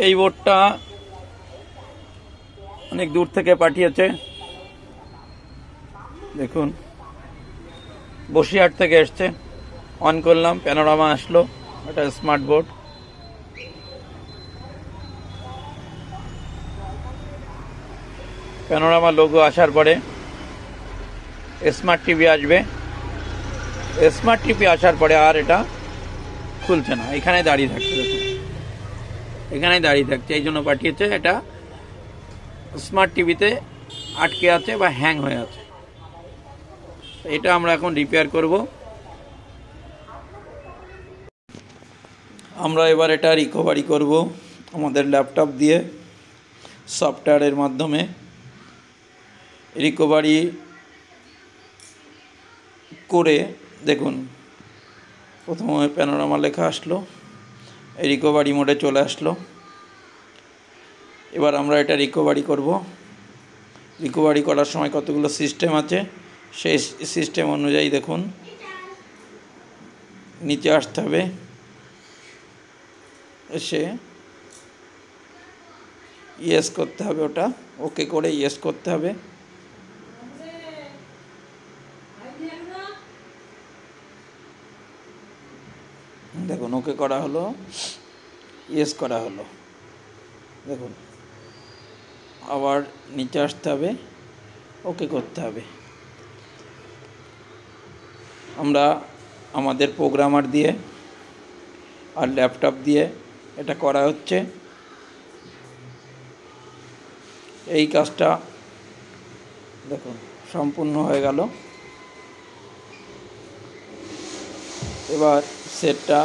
এই বোর্ডটা অনেক দূর থেকে পাঠিয়েছে, দেখুন বসিরহাট থেকে এসছে। অন করলাম, প্যানোরামা আসলো, এটা স্মার্ট বোর্ড। প্যানোরামা লোগো আসার পরে স্মার্ট টিভি আসবে। স্মার্ট টিভি আসার পরে আর এটা খুলছে না, এখানে দাঁড়িয়ে থাকছে, দেখুন এখানে দাঁড়িয়ে থাকছে। এই জন্য পাঠিয়েছে, এটা স্মার্ট টিভিতে আটকে আছে বা হ্যাং হয়ে আছে। এটা আমরা এখন রিপেয়ার করব। আমরা এবার এটা রিকভারি করব আমাদের ল্যাপটপ দিয়ে, সফটওয়্যারের মাধ্যমে রিকভারি করে। দেখুন প্রথমে প্যানোরামা লেখা আসলো, এই রিকভারি মোডে চলে আসলো। এবার আমরা এটা রিকভারি করব। রিকভারি করার সময় কতগুলো সিস্টেম আছে, সেই সিস্টেম অনুযায়ী দেখুন নিচে আসতে হবে, এসে ইয়েস করতে হবে, ওটা ওকে করে ইয়েস করতে হবে। দেখুন ওকে করা হলো, ইয়েস করা হলো। দেখুন আবার নিচে আসতে হবে, ওকে করতে হবে। আমরা আমাদের প্রোগ্রামার দিয়ে আর ল্যাপটপ দিয়ে এটা করা হচ্ছে। এই কাজটা দেখুন সম্পূর্ণ হয়ে গেল। এবার সেটটা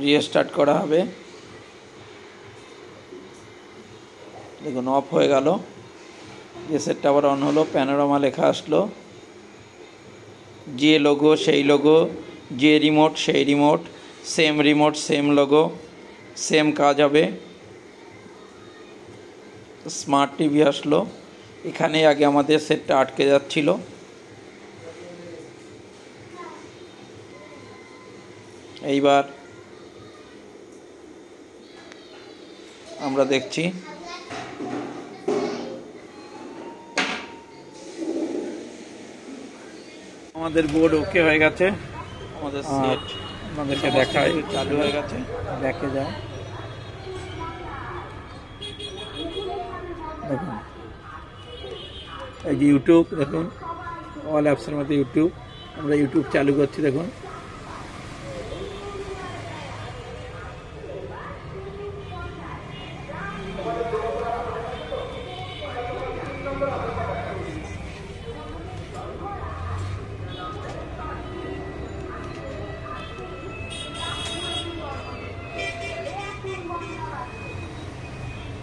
রিস্টার্ট করা হবে। দেখুন অফ হয়ে গেল, যে সেটটা আবার অন হলো, প্যানোরামা লেখা আসলো, যে লোগো সেই লোগো, যে রিমোট সেই রিমোট, সেম লোগো, সেম কাজ হবে। স্মার্ট টিভি আসলো, এখানে আগে আমাদের সেটটা আটকে যাচ্ছিল। এইবার আমরা দেখছি আমাদের বোর্ড ওকে হয়ে গেছে, আমাদের সেট আমাদেরকে দেখায় চালু হয়ে গেছে, দেখে যায়। দেখুন এই যে ইউটিউব, দেখুন অল অ্যাপসের মধ্যে ইউটিউব, আমরা ইউটিউব চালু করছি। দেখুন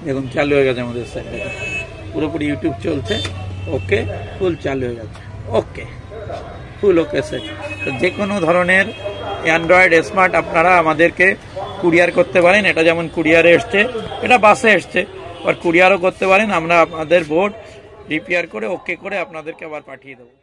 দেখুন চালু হয়ে গেছে আমাদের সাইড, দেখুন পুরোপুরি ইউটিউব চলছে, ওকে ফুল চালু হয়ে গেছে, ওকে ফুল ওকে সেট। তো যে কোনো ধরনের অ্যান্ড্রয়েড স্মার্ট আপনারা আমাদেরকে কুরিয়ার করতে পারেন। এটা যেমন কুরিয়ারে এসছে, এটা বাসে এসছে, আর কুরিয়ারও করতে পারেন। আমরা আপনাদের বোর্ড রিপেয়ার করে ওকে করে আপনাদেরকে আবার পাঠিয়ে দেবো।